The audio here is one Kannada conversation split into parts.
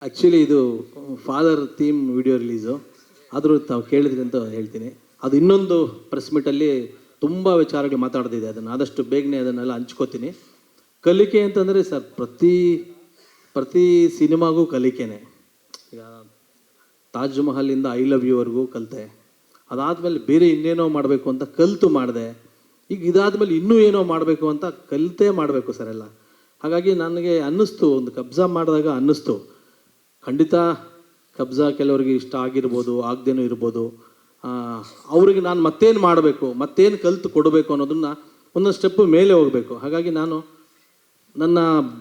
ಆ್ಯಕ್ಚುಲಿ ಇದು ಫಾದರ್ ಥೀಮ್ ವಿಡಿಯೋ ರಿಲೀಸು. ಆದರೂ ತಾವು ಕೇಳಿದ್ರಿ ಅಂತ ಹೇಳ್ತೀನಿ. ಅದು ಇನ್ನೊಂದು ಪ್ರೆಸ್ ಮೀಟಲ್ಲಿ ತುಂಬ ವಿಚಾರಗಳು ಮಾತಾಡ್ದಿದೆ. ಅದನ್ನು ಆದಷ್ಟು ಬೇಗನೆ ಅದನ್ನೆಲ್ಲ ಹಂಚ್ಕೋತೀನಿ. ಕಲಿಕೆ ಅಂತಂದರೆ ಸರ್, ಪ್ರತಿ ಸಿನಿಮಾಗೂ ಕಲಿಕೆನೇ. ಈಗ ತಾಜ್ ಮಹಲಿಂದ ಐ ಲವ್ ಯುವರೆಗೂ ಕಲಿತೆ. ಅದಾದಮೇಲೆ ಬೇರೆ ಇನ್ನೇನೋ ಮಾಡಬೇಕು ಅಂತ ಕಲಿತು ಮಾಡಿದೆ. ಈಗ ಇದಾದಮೇಲೆ ಇನ್ನೂ ಏನೋ ಮಾಡಬೇಕು ಅಂತ ಕಲಿತೇ ಮಾಡಬೇಕು ಸರ್ ಎಲ್ಲ. ಹಾಗಾಗಿ ನನಗೆ ಅನ್ನಿಸ್ತು, ಒಂದು ಕಬ್ಜಾ ಮಾಡಿದಾಗ ಅನ್ನಿಸ್ತು, ಖಂಡಿತ ಕಬ್ಜಾ ಕೆಲವರಿಗೆ ಇಷ್ಟ ಆಗಿರ್ಬೋದು, ಆಗದೇನೂ ಇರ್ಬೋದು. ಅವ್ರಿಗೆ ನಾನು ಮತ್ತೇನು ಮಾಡಬೇಕು, ಮತ್ತೇನು ಕಲಿತು ಕೊಡಬೇಕು ಅನ್ನೋದನ್ನು ಒಂದೊಂದು ಸ್ಟೆಪ್ಪು ಮೇಲೆ ಹೋಗಬೇಕು. ಹಾಗಾಗಿ ನಾನು ನನ್ನ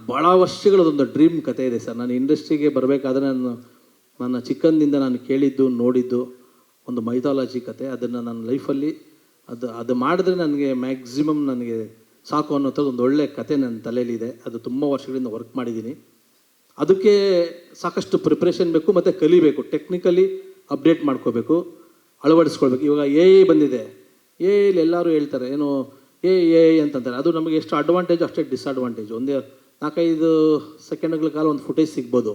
ಭಾಳ ವರ್ಷಗಳದೊಂದು ಡ್ರೀಮ್ ಕತೆ ಇದೆ ಸರ್. ನಾನು ಇಂಡಸ್ಟ್ರಿಗೆ ಬರಬೇಕಾದ್ರೆ ನನ್ನ ಚಿಕ್ಕಂದಿಂದ ನಾನು ಕೇಳಿದ್ದು ನೋಡಿದ್ದು ಒಂದು ಮೈಥಾಲಜಿ ಕತೆ. ಅದನ್ನು ನನ್ನ ಲೈಫಲ್ಲಿ ಅದು ಮಾಡಿದ್ರೆ ನನಗೆ ಮ್ಯಾಕ್ಸಿಮಮ್ ನನಗೆ ಸಾಕು ಅನ್ನೋಂಥದ್ದು ಒಂದು ಒಳ್ಳೆಯ ಕತೆ ನನ್ನ ತಲೆಯಲ್ಲಿದೆ. ಅದು ತುಂಬ ವರ್ಷಗಳಿಂದ ವರ್ಕ್ ಮಾಡಿದ್ದೀನಿ. ಅದಕ್ಕೆ ಸಾಕಷ್ಟು ಪ್ರಿಪ್ರೇಷನ್ ಬೇಕು ಮತ್ತು ಕಲಿಬೇಕು, ಟೆಕ್ನಿಕಲಿ ಅಪ್ಡೇಟ್ ಮಾಡ್ಕೋಬೇಕು, ಅಳವಡಿಸ್ಕೊಳ್ಬೇಕು. ಇವಾಗ ಎ ಐ ಬಂದಿದೆ. ಎ ಐಲಿ ಎಲ್ಲರೂ ಹೇಳ್ತಾರೆ ಏನು ಎ ಐ ಅಂತಂತಾರೆ. ಅದು ನಮಗೆ ಎಷ್ಟು ಅಡ್ವಾಂಟೇಜ್ ಅಷ್ಟೇ ಡಿಸ್ಅಡ್ವಾಂಟೇಜ್. ಒಂದೇ 4-5 ಸೆಕೆಂಡ್ಗಳ ಕಾಲ ಒಂದು ಫುಟೇಜ್ ಸಿಗ್ಬೋದು.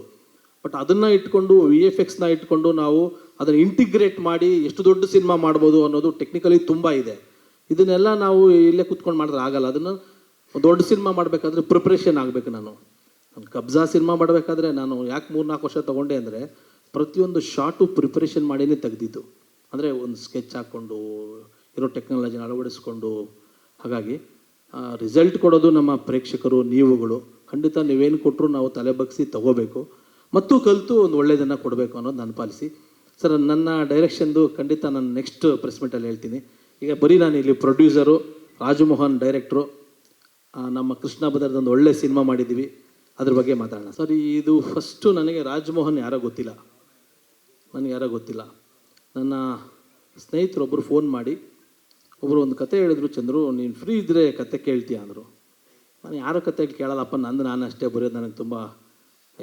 ಬಟ್ ಅದನ್ನು ಇಟ್ಕೊಂಡು VFX ಇಟ್ಕೊಂಡು ನಾವು ಅದನ್ನು ಇಂಟಿಗ್ರೇಟ್ ಮಾಡಿ ಎಷ್ಟು ದೊಡ್ಡ ಸಿನಿಮಾ ಮಾಡ್ಬೋದು ಅನ್ನೋದು ಟೆಕ್ನಿಕಲಿ ತುಂಬ ಇದೆ. ಇದನ್ನೆಲ್ಲ ನಾವು ಇಲ್ಲೇ ಕೂತ್ಕೊಂಡು ಮಾಡಿದ್ರೆ ಆಗಲ್ಲ. ಅದನ್ನು ದೊಡ್ಡ ಸಿನಿಮಾ ಮಾಡಬೇಕಾದ್ರೆ ಪ್ರಿಪ್ರೇಷನ್ ಆಗಬೇಕು. ನಾನು ಕಬ್ಜಾ ಸಿನಿಮಾ ಮಾಡಬೇಕಾದ್ರೆ ನಾನು ಯಾಕೆ 3-4 ವರ್ಷ ತೊಗೊಂಡೆ ಅಂದರೆ, ಪ್ರತಿಯೊಂದು ಶಾರ್ಟು ಪ್ರಿಪ್ರೇಷನ್ ಮಾಡಿನೇ ತೆಗೆದಿದ್ದು. ಅಂದರೆ ಒಂದು ಸ್ಕೆಚ್ ಹಾಕ್ಕೊಂಡು ಇರೋ ಟೆಕ್ನಾಲಜಿನ ಅಳವಡಿಸ್ಕೊಂಡು. ಹಾಗಾಗಿ ರಿಸಲ್ಟ್ ಕೊಡೋದು ನಮ್ಮ ಪ್ರೇಕ್ಷಕರು, ನೀವುಗಳು. ಖಂಡಿತ ನೀವೇನು ಕೊಟ್ಟರು ನಾವು ತಲೆ ಬಗ್ಗಿಸಿ ತೊಗೋಬೇಕು ಮತ್ತು ಕಲಿತು ಒಂದು ಒಳ್ಳೆಯದನ್ನು ಕೊಡಬೇಕು ಅನ್ನೋದು ನಾನು ಪಾಲಿಸಿ. ಸರ್, ನನ್ನ ಡೈರೆಕ್ಷನ್ದು ಖಂಡಿತ ನಾನು ನೆಕ್ಸ್ಟ್ ಪ್ರೆಸ್ ಮೀಟಲ್ಲಿ ಹೇಳ್ತೀನಿ. ಈಗ ಬರೀ ನಾನು ಇಲ್ಲಿ ಪ್ರೊಡ್ಯೂಸರು, ರಾಜಮೋಹನ್ ಡೈರೆಕ್ಟ್ರು, ನಮ್ಮ ಕೃಷ್ಣ ಬದರ್ದೊಂದು ಒಳ್ಳೆ ಸಿನಿಮಾ ಮಾಡಿದ್ದೀವಿ, ಅದ್ರ ಬಗ್ಗೆ ಮಾತಾಡೋಣ. ಸರ್, ಇದು ಫಸ್ಟು ನನಗೆ ರಾಜಮೋಹನ್ ಯಾರೋ ಗೊತ್ತಿಲ್ಲ, ನನ್ನ ಸ್ನೇಹಿತರೊಬ್ಬರು ಫೋನ್ ಮಾಡಿ ಒಬ್ಬರು ಒಂದು ಕತೆ ಹೇಳಿದ್ರು, ಚಂದ್ರು ನೀನು ಫ್ರೀ ಇದ್ದರೆ ಕತೆ ಕೇಳ್ತೀಯ ಅಂದರು. ನಾನು ಯಾರೋ ಕತೆ ಕೇಳಲ್ಲಪ್ಪ, ನಾನು ಅಷ್ಟೇ ಬರೆಯೋದು, ನನಗೆ ತುಂಬ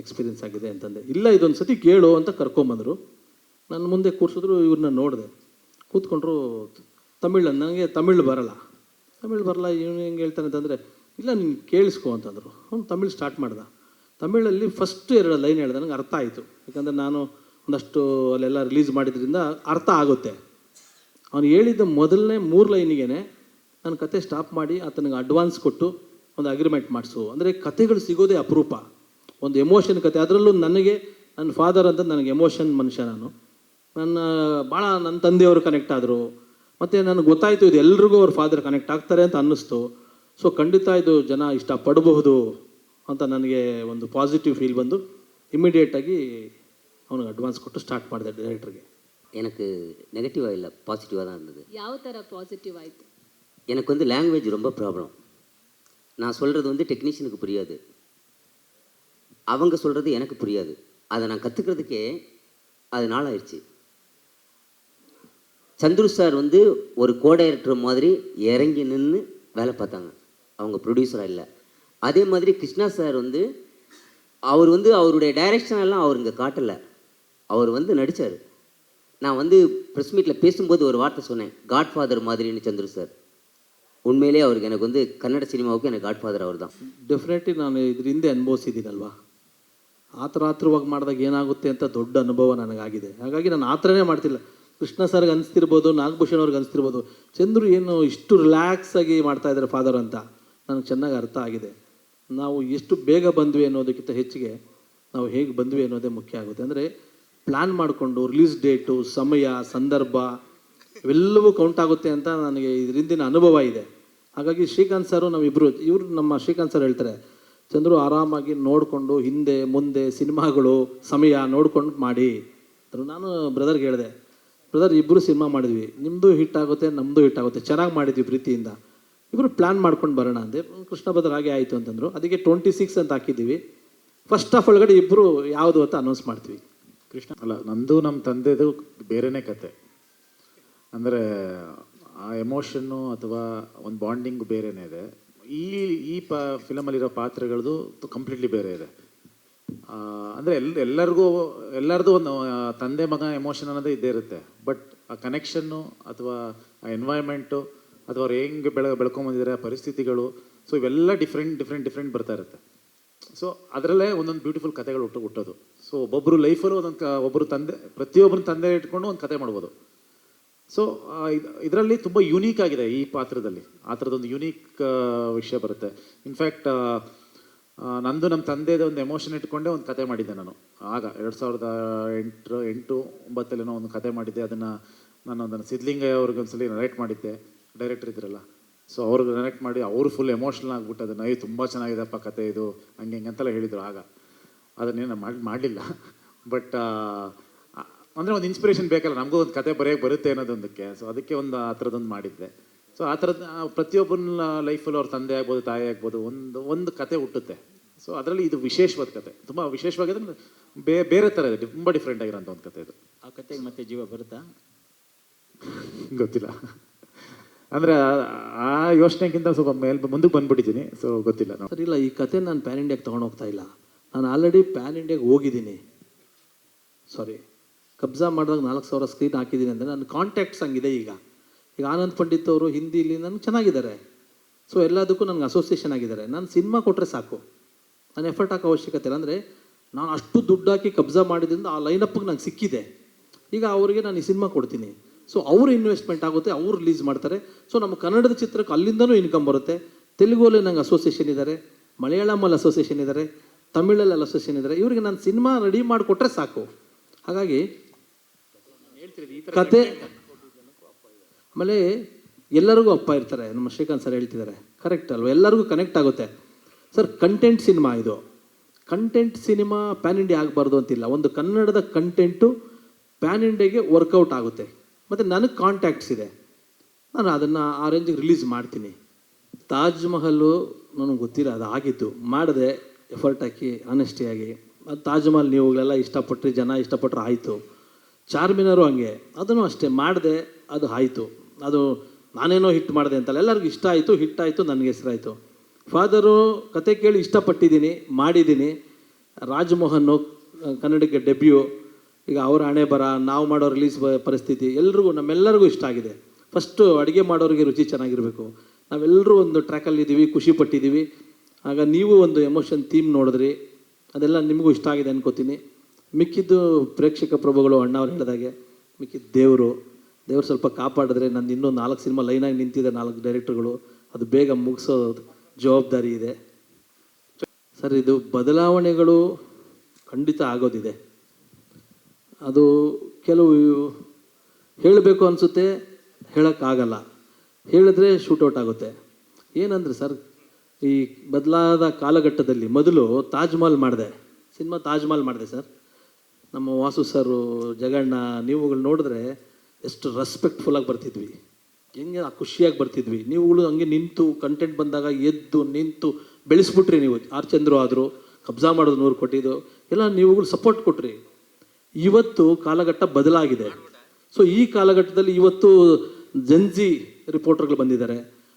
ಎಕ್ಸ್ಪೀರಿಯೆನ್ಸ್ ಆಗಿದೆ ಅಂತಂದೆ. ಇಲ್ಲ, ಇದೊಂದು ಸತಿ ಕೇಳು ಅಂತ ಕರ್ಕೊಂಬಂದರು. ನನ್ನ ಮುಂದೆ ಕೂರಿಸಿದ್ರು. ಇವ್ರನ್ನ ನೋಡಿದೆ, ಕೂತ್ಕೊಂಡ್ರು. ನನಗೆ ತಮಿಳು ಬರಲ್ಲ. ಇವನು ಹೆಂಗೆ ಹೇಳ್ತಾನೆ ಅಂತಂದರೆ, ಇಲ್ಲ ನೀನು ಕೇಳಿಸ್ಕೊ ಅಂತಂದರು. ಅವ್ನು ತಮಿಳು ಸ್ಟಾರ್ಟ್ ಮಾಡ್ದೆ. ತಮಿಳಲ್ಲಿ ಫಸ್ಟ್ 2 ಲೈನ್ ಹೇಳಿದೆ, ನನಗೆ ಅರ್ಥ ಆಯಿತು. ಯಾಕಂದರೆ ನಾನು ಒಂದಷ್ಟು ಅಲ್ಲೆಲ್ಲ ರಿಲೀಸ್ ಮಾಡಿದ್ರಿಂದ ಅರ್ಥ ಆಗುತ್ತೆ. ಅವನು ಹೇಳಿದ್ದ ಮೊದಲನೇ 3 ಲೈನಿಗೆ ನಾನು ಕತೆ ಸ್ಟಾಪ್ ಮಾಡಿ ಆತನಿಗೆ ಅಡ್ವಾನ್ಸ್ ಕೊಟ್ಟು ಒಂದು ಅಗ್ರಿಮೆಂಟ್ ಮಾಡಿಸು. ಅಂದರೆ ಕತೆಗಳು ಸಿಗೋದೇ ಅಪರೂಪ. ಒಂದು ಎಮೋಷನ್ ಕತೆ, ಅದರಲ್ಲೂ ನನಗೆ ನನ್ನ ಫಾದರ್ ಅಂತ ನನಗೆ ಎಮೋಷನ್ ಮನುಷ್ಯ. ನನ್ನ ತಂದೆಯವರು ಕನೆಕ್ಟ್ ಆದರು. ಮತ್ತು ನನಗೆ ಗೊತ್ತಾಯಿತು ಇದು ಎಲ್ರಿಗೂ ಅವ್ರ ಫಾದರ್ ಕನೆಕ್ಟ್ ಆಗ್ತಾರೆ ಅಂತ ಅನ್ನಿಸ್ತು. ಸೊ ಖಂಡಿತ ಇದು ಜನ ಇಷ್ಟಪಡಬಹುದು ಅಂತ ನನಗೆ ಒಂದು ಪಾಸಿಟಿವ್ ಫೀಲ್ ಬಂದು ಇಮಿಡಿಯೇಟಾಗಿ அவனுக்கு அட்வான்ஸ் ಕೊಟ್ಟು ಸ್ಟಾರ್ಟ್ ಮಾಡಿದೆ ಡೈರೆಕ್ಟರ್ಗೆ. எனக்கு நெகட்டிவாக இல்லை, பாசிட்டிவாக தான் இருந்தது. ಯಾವ ಥರ பாசிட்டிவ் ಆಯಿತು? எனக்கு வந்து லாங்குவேஜ் ரொம்ப ப்ராப்ளம். நான் சொல்கிறது வந்து டெக்னீஷியனுக்கு புரியாது, அவங்க சொல்கிறது எனக்கு புரியாது. அதை நான் கற்றுக்கிறதுக்கே அது நாள் ஆயிடுச்சு. சந்துரு சார் வந்து ஒரு கோடைரக்டர் மாதிரி இறங்கி நின்று வேலை பார்த்தாங்க, அவங்க ப்ரொடியூசராக இல்லை. அதே மாதிரி கிருஷ்ணா சார் வந்து அவருடைய டைரக்ஷன் எல்லாம் அவர் இங்கே காட்டலை, அவர் வந்து நடித்தார். நான் வந்து ப்ரெஸ் மீட்டில் பேசும்போது ஒரு வார்த்தை சொன்னேன், காட்ஃபாதர் மாதிரின்னு சந்துரு சார். ಉಣ್ಮೇಲೆ ಅವ್ರಿಗೆ ನನಗೆ ಒಂದು ಕನ್ನಡ ಸಿನಿಮಾவுக்கு எனக்கு ಗಾಡ್ಫಾದರ್ ಅವ್ರು தான். ಡೆಫಿನೆಟ್ಲಿ ನಾನು ಇದ್ರ ಹಿಂದೆ ಅನುಭವಿಸಿದ್ದೀನಲ್ವಾ. ಆತುರವಾಗಿ ಮಾಡಿದಾಗ ಏನಾಗುತ್ತೆ ಅಂತ ದೊಡ್ಡ ಅನುಭವ ನನಗಾಗಿದೆ. ಹಾಗಾಗಿ ನಾನು ಆ ಥರನೇ ಮಾಡ್ತಿಲ್ಲ. ಕೃಷ್ಣ ಸರ್ಗೆ ಅನಿಸ್ತಿರ್ಬೋದು, ನಾಗಭೂಷಣ್ ಅವ್ರಿಗೆ ಅನಿಸ್ತಿರ್ಬೋದು, ಚಂದ್ರು ಏನು ಇಷ್ಟು ರಿಲ್ಯಾಕ್ಸ್ ಆಗಿ ಮಾಡ್ತಾಯಿದ್ದಾರೆ ಫಾದರ್ ಅಂತ ನನಗೆ ಚೆನ್ನಾಗಿ ಅರ್ಥ ಆಗಿದೆ. ನಾವು ಎಷ್ಟು ಬೇಗ ಬಂದ್ವಿ ಅನ್ನೋದಕ್ಕಿಂತ ಹೆಚ್ಚಿಗೆ ನಾವು ಹೇಗೆ ಬಂದ್ವಿ ಅನ್ನೋದೇ ಮುಖ್ಯ ಆಗುತ್ತೆ. ಅಂದರೆ ಪ್ಲ್ಯಾನ್ ಮಾಡಿಕೊಂಡು ರಿಲೀಸ್ ಡೇಟು, ಸಮಯ, ಸಂದರ್ಭ ಇವೆಲ್ಲವೂ ಕೌಂಟ್ ಆಗುತ್ತೆ ಅಂತ ನನಗೆ ಇದರಿಂದಿನ ಅನುಭವ ಇದೆ. ಹಾಗಾಗಿ ಶ್ರೀಕಾಂತ್ ಸರು ನಮ್ಮ ಶ್ರೀಕಾಂತ್ ಸರ್ ಹೇಳ್ತಾರೆ, ಚಂದ್ರು ಆರಾಮಾಗಿ ನೋಡಿಕೊಂಡು ಹಿಂದೆ ಮುಂದೆ ಸಿನಿಮಾಗಳು ಸಮಯ ನೋಡ್ಕೊಂಡು ಮಾಡಿ. ನಾನು ಬ್ರದರ್ಗೆ ಹೇಳಿದೆ, ಬ್ರದರ್ ಇಬ್ಬರು ಸಿನಿಮಾ ಮಾಡಿದ್ವಿ, ನಿಮ್ಮದು ಹಿಟ್ ಆಗುತ್ತೆ ನಮ್ಮದು ಹಿಟ್ ಆಗುತ್ತೆ, ಚೆನ್ನಾಗಿ ಮಾಡಿದ್ವಿ ಪ್ರೀತಿಯಿಂದ, ಇಬ್ಬರು ಪ್ಲ್ಯಾನ್ ಮಾಡ್ಕೊಂಡು ಬರೋಣ ಅಂದೆ. ಕೃಷ್ಣ ಬದರ್ ಹಾಗೆ ಆಯಿತು ಅಂತಂದರು. ಅದಕ್ಕೆ 26 ಅಂತ ಹಾಕಿದ್ದೀವಿ. ಫಸ್ಟ್ ಆಫ್ ಒಳಗಡೆ ಇಬ್ಬರು ಯಾವುದು ಅಂತ ಅನೌನ್ಸ್ ಮಾಡ್ತೀವಿ. ಕೃಷ್ಣ ಅಲ್ಲ, ನಂದು ನಮ್ಮ ತಂದೆದು ಬೇರೆಯೇ ಕತೆ. ಅಂದರೆ ಆ ಎಮೋಷನ್ನು ಅಥವಾ ಒಂದು ಬಾಂಡಿಂಗು ಬೇರೆಯೇ ಇದೆ. ಈ ಫಿಲಮಲ್ಲಿರೋ ಪಾತ್ರಗಳದ್ದು ಕಂಪ್ಲೀಟ್ಲಿ ಬೇರೆ ಇದೆ. ಅಂದರೆ ಎಲ್ಲರದು ಒಂದು ತಂದೆ ಮಗ ಎಮೋಷನ್ ಅನ್ನೋದೇ ಇದ್ದೇ ಇರುತ್ತೆ. ಬಟ್ ಆ ಕನೆಕ್ಷನ್ನು ಅಥವಾ ಆ ಎನ್ವೈರ್ಮೆಂಟು ಅಥವಾ ಅವ್ರು ಹೆಂಗೆ ಬೆಳ್ಕೊಂಬಂದಿದ್ದಾರೆ ಆ ಪರಿಸ್ಥಿತಿಗಳು, ಸೊ ಇವೆಲ್ಲ ಡಿಫ್ರೆಂಟ್ ಬರ್ತಾ ಇರುತ್ತೆ. ಸೊ ಅದರಲ್ಲೇ ಒಂದೊಂದು ಬ್ಯೂಟಿಫುಲ್ ಕಥೆಗಳು ಹುಟ್ಟೋದು. ಸೊ ಸೊ ಒಬ್ಬೊಬ್ಬರು ಲೈಫಲ್ಲೂ ಒಬ್ಬರು ತಂದೆ, ಪ್ರತಿಯೊಬ್ಬರು ತಂದೆ ಇಟ್ಕೊಂಡು ಒಂದು ಕತೆ ಮಾಡ್ಬೋದು. ಸೊ ಇದರಲ್ಲಿ ತುಂಬ ಯುನೀಕ್ ಆಗಿದೆ ಈ ಪಾತ್ರದಲ್ಲಿ, ಆ ಥರದೊಂದು ಯುನೀಕ್ ವಿಷಯ ಬರುತ್ತೆ. ಇನ್ಫ್ಯಾಕ್ಟ್ ನಂದು ನಮ್ಮ ತಂದೆದ ಒಂದು ಎಮೋಷನ್ ಇಟ್ಕೊಂಡೇ ಒಂದು ಕತೆ ಮಾಡಿದ್ದೆ ನಾನು. ಆಗ 2008-9 ಒಂದು ಕತೆ ಮಾಡಿದ್ದೆ. ಅದನ್ನು ಸಿದ್ಲಿಂಗಯ್ಯ ಅವ್ರಿಗೆ ಒಂದ್ಸಲಿ ನರೇಟ್ ಮಾಡಿದ್ದೆ, ಡೈರೆಕ್ಟರ್ ಇದ್ರಲ್ಲ. ಸೊ ಅವ್ರಿಗೆ ನರೇಟ್ ಮಾಡಿ ಅವರು ಫುಲ್ ಎಮೋಷ್ನಲ್ ಆಗಿಬಿಟ್ಟು ಅದನ್ನು ತುಂಬ ಚೆನ್ನಾಗಿದೆಪ್ಪ ಕತೆ ಇದು ಹಂಗೆ ಹಿಂಗೆ ಅಂತೆಲ್ಲ ಹೇಳಿದರು. ಆಗ ಅದನ್ನೇನು ಮಾಡಲಿಲ್ಲ. ಬಟ್ ಅಂದರೆ ಒಂದು ಇನ್ಸ್ಪಿರೇಷನ್ ಬೇಕಲ್ಲ, ನಮಗೂ ಒಂದು ಕತೆ ಬರೆಯೋಕ್ಕೆ ಬರುತ್ತೆ ಅನ್ನೋದೊಂದಕ್ಕೆ. ಸೊ ಅದಕ್ಕೆ ಒಂದು ಆ ಥರದೊಂದು ಮಾಡಿದ್ದೆ. ಸೊ ಆ ಥರದ್ದು ಪ್ರತಿಯೊಬ್ಬನ ಲೈಫಲ್ಲೂ ಅವ್ರ ತಂದೆ ಆಗ್ಬೋದು, ತಾಯಿ ಆಗ್ಬೋದು, ಒಂದು ಕತೆ ಹುಟ್ಟುತ್ತೆ. ಸೊ ಅದರಲ್ಲಿ ಇದು ವಿಶೇಷವಾದ ಕತೆ, ತುಂಬ ವಿಶೇಷವಾಗಿದೆ. ಬೇರೆ ಥರ ಇದೆ, ತುಂಬ ಡಿಫ್ರೆಂಟ್ ಆಗಿರೋಂಥ ಒಂದು ಕತೆ ಇದು. ಆ ಕತೆಗೆ ಮತ್ತೆ ಜೀವ ಬರುತ್ತಾ ಗೊತ್ತಿಲ್ಲ. ಅಂದರೆ ಆ ಯೋಚನೆಗಿಂತ ಸ್ವಲ್ಪ ಮುಂದಕ್ಕೆ ಬಂದ್ಬಿಟ್ಟಿದ್ದೀನಿ. ಸೊ ಗೊತ್ತಿಲ್ಲ. ಸರ್ ಇಲ್ಲ, ಈ ಕತೆ ನಾನು ಪ್ಯಾನ್ ಇಂಡಿಯಾಗೆ ತೊಗೊಂಡು ಹೋಗ್ತಾ ಇಲ್ಲ. ನಾನು ಆಲ್ರೆಡಿ ಪ್ಯಾನ್ ಇಂಡಿಯಾಗೆ ಹೋಗಿದ್ದೀನಿ. ಸಾರಿ, ಕಬ್ಜಾ ಮಾಡಿದಾಗ 4,000 ಸ್ಕ್ರೀನ್ ಹಾಕಿದ್ದೀನಿ ಅಂದರೆ ನನ್ನ ಕಾಂಟ್ಯಾಕ್ಟ್ಸ್ ಹಂಗಿದೆ. ಈಗ ಆನಂದ್ ಪಂಡಿತ್ ಅವರು ಹಿಂದಿಲಿ ನನಗೆ ಚೆನ್ನಾಗಿದ್ದಾರೆ. ಸೊ ಎಲ್ಲದಕ್ಕೂ ನನಗೆ ಅಸೋಸಿಯೇಷನ್ ಆಗಿದ್ದಾರೆ. ನಾನು ಸಿನಿಮಾ ಕೊಟ್ಟರೆ ಸಾಕು, ನಾನು ಎಫರ್ಟ್ ಹಾಕೋ ಅವಶ್ಯಕತೆ ಇಲ್ಲ. ಅಂದರೆ ನಾನು ಅಷ್ಟು ದುಡ್ಡು ಹಾಕಿ ಕಬ್ಜಾ ಮಾಡಿದ್ರಿಂದ ಆ ಲೈನಪ್ಪಿಗೆ ನಂಗೆ ಸಿಕ್ಕಿದೆ. ಈಗ ಅವರಿಗೆ ನಾನು ಈ ಸಿನಿಮಾ ಕೊಡ್ತೀನಿ. ಸೊ ಅವರು ಇನ್ವೆಸ್ಟ್ಮೆಂಟ್ ಆಗುತ್ತೆ, ಅವ್ರು ರಿಲೀಸ್ ಮಾಡ್ತಾರೆ. ಸೊ ನಮ್ಮ ಕನ್ನಡದ ಚಿತ್ರಕ್ಕೆ ಅಲ್ಲಿಂದನೂ ಇನ್ಕಮ್ ಬರುತ್ತೆ. ತೆಲುಗಲ್ಲಿ ನಂಗೆ ಅಸೋಸಿಯೇಷನ್ ಇದ್ದಾರೆ, ಮಲಯಾಳಮಲ್ಲಿ ಅಸೋಸಿಯೇಷನ್ ಇದ್ದಾರೆ, ತಮಿಳಲ್ಲಿ ಅಸೋಸಿಯೇಷನ್ ಇದ್ದಾರೆ. ಇವರಿಗೆ ನಾನು ಸಿನಿಮಾ ರೆಡಿ ಮಾಡಿಕೊಟ್ರೆ ಸಾಕು. ಹಾಗಾಗಿ ಕತೆ ಆಮೇಲೆ ಎಲ್ಲರಿಗೂ ಅಪ್ಪ ಇರ್ತಾರೆ. ನಮ್ಮ ಶ್ರೀಕಾಂತ್ ಸರ್ ಹೇಳ್ತಿದ್ದಾರೆ, ಕರೆಕ್ಟ್ ಅಲ್ವ? ಎಲ್ಲರಿಗೂ ಕನೆಕ್ಟ್ ಆಗುತ್ತೆ ಸರ್. ಕಂಟೆಂಟ್ ಸಿನಿಮಾ ಇದು. ಕಂಟೆಂಟ್ ಸಿನಿಮಾ ಪ್ಯಾನ್ ಇಂಡಿಯಾ ಆಗಬಾರ್ದು ಅಂತಿಲ್ಲ. ಒಂದು ಕನ್ನಡದ ಕಂಟೆಂಟು ಪ್ಯಾನ್ ಇಂಡಿಯಾಗೆ ವರ್ಕೌಟ್ ಆಗುತ್ತೆ. ಮತ್ತು ನನಗೆ ಕಾಂಟ್ಯಾಕ್ಟ್ಸ್ ಇದೆ, ನಾನು ಅದನ್ನು ಆ ರೇಂಜಿಗೆ ರಿಲೀಸ್ ಮಾಡ್ತೀನಿ. ತಾಜ್ ಮಹಲು ನನಗೆ ಗೊತ್ತಿಲ್ಲ, ಅದು ಆಗಿತ್ತು, ಮಾಡಿದೆ ಎಫರ್ಟ್ ಹಾಕಿ ಆನೆಸ್ಟಿಯಾಗಿ. ಅದು ತಾಜ್ ಮಹಲ್ ನೀವುಗಳೆಲ್ಲ ಇಷ್ಟಪಟ್ಟರೆ, ಜನ ಇಷ್ಟಪಟ್ಟರೆ ಆಯಿತು. ಚಾರ್ಮಿನಾರು ಹಂಗೆ, ಅದನ್ನು ಅಷ್ಟೇ ಮಾಡಿದೆ, ಅದು ಆಯಿತು. ಅದು ನಾನೇನೋ ಹಿಟ್ ಮಾಡಿದೆ ಅಂತಲ್ಲ, ಎಲ್ಲರಿಗೂ ಇಷ್ಟ ಆಯಿತು, ಹಿಟ್ಟಾಯಿತು, ನನಗೆ ಹೆಸರಾಯಿತು. ಫಾದರು ಕತೆ ಕೇಳಿ ಇಷ್ಟಪಟ್ಟಿದ್ದೀನಿ, ಮಾಡಿದ್ದೀನಿ. ರಾಜಮೋಹನ್ ಕನ್ನಡಕ್ಕೆ ಡೆಬ್ಯೂ. ಈಗ ಅವರ ಹಣೆ ಬರ, ನಾವು ಮಾಡೋ ರಿಲೀಸ್ ಪರಿಸ್ಥಿತಿ ಎಲ್ರಿಗೂ, ನಮ್ಮೆಲ್ಲರಿಗೂ ಇಷ್ಟ ಆಗಿದೆ. ಫಸ್ಟು ಅಡುಗೆ ಮಾಡೋರಿಗೆ ರುಚಿ ಚೆನ್ನಾಗಿರಬೇಕು. ನಾವೆಲ್ಲರೂ ಒಂದು ಟ್ರ್ಯಾಕಲ್ಲಿದ್ದೀವಿ, ಖುಷಿ ಪಟ್ಟಿದ್ದೀವಿ. ಆಗ ನೀವು ಒಂದು ಎಮೋಷನ್ ಥೀಮ್ ನೋಡಿದ್ರಿ, ಅದೆಲ್ಲ ನಿಮಗೂ ಇಷ್ಟ ಆಗಿದೆ ಅನ್ಕೋತೀನಿ. ಮಿಕ್ಕಿದ್ದು ಪ್ರೇಕ್ಷಕ ಪ್ರಭುಗಳು, ಅಣ್ಣವ್ರು ಹೇಳಿದಾಗೆ ಮಿಕ್ಕಿದ್ದು ದೇವರು ಸ್ವಲ್ಪ ಕಾಪಾಡಿದ್ರೆ ನಂದು ಇನ್ನೂ 4 ಸಿನಿಮಾ ಲೈನಾಗಿ ನಿಂತಿದೆ, 4 ಡೈರೆಕ್ಟರ್ಗಳು. ಅದು ಬೇಗ ಮುಗಿಸೋ ಜವಾಬ್ದಾರಿ ಇದೆ ಸರ್. ಇದು ಬದಲಾವಣೆಗಳು ಖಂಡಿತ ಆಗೋದಿದೆ. ಅದು ಕೆಲವು ಹೇಳಬೇಕು ಅನಿಸುತ್ತೆ, ಹೇಳೋಕ್ಕಾಗಲ್ಲ. ಹೇಳಿದ್ರೆ ಶೂಟೌಟ್ ಆಗುತ್ತೆ. ಏನಂದರೆ ಸರ್, ಈ ಬದಲಾದ ಕಾಲಘಟ್ಟದಲ್ಲಿ ಮೊದಲು ತಾಜ್ ಮಹಲ್ ಮಾಡಿದೆ, ಸಿನಿಮಾ ತಾಜ್ ಮಹಲ್ ಮಾಡಿದೆ ಸರ್. ನಮ್ಮ ವಾಸು ಸರು, ಜಗಣ್ಣ, ನೀವುಗಳು ನೋಡಿದ್ರೆ ಎಷ್ಟು ರೆಸ್ಪೆಕ್ಟ್ಫುಲ್ಲಾಗಿ ಬರ್ತಿದ್ವಿ, ಹೆಂಗೆ ಖುಷಿಯಾಗಿ ಬರ್ತಿದ್ವಿ. ನೀವುಗಳು ಹಂಗೆ ನಿಂತು ಕಂಟೆಂಟ್ ಬಂದಾಗ ಎದ್ದು ನಿಂತು ಬೆಳೆಸ್ಬಿಟ್ರಿ. ನೀವು ಆರ್ ಚಂದ್ರು ಆದರು, ಕಬ್ಜಾ ಮಾಡೋದು 100 ಕೊಟ್ಟಿದ್ದು ಎಲ್ಲ ನೀವುಗಳು ಸಪೋರ್ಟ್ ಕೊಟ್ರಿ. ಇವತ್ತು ಕಾಲಘಟ್ಟ ಬದಲಾಗಿದೆ. ಸೊ ಈ ಕಾಲಘಟ್ಟದಲ್ಲಿ ಇವತ್ತು ಜನ್ಜಿ ರಿಪೋರ್ಟರ್ಗಳು ಬಂದಿದ್ದಾರೆ.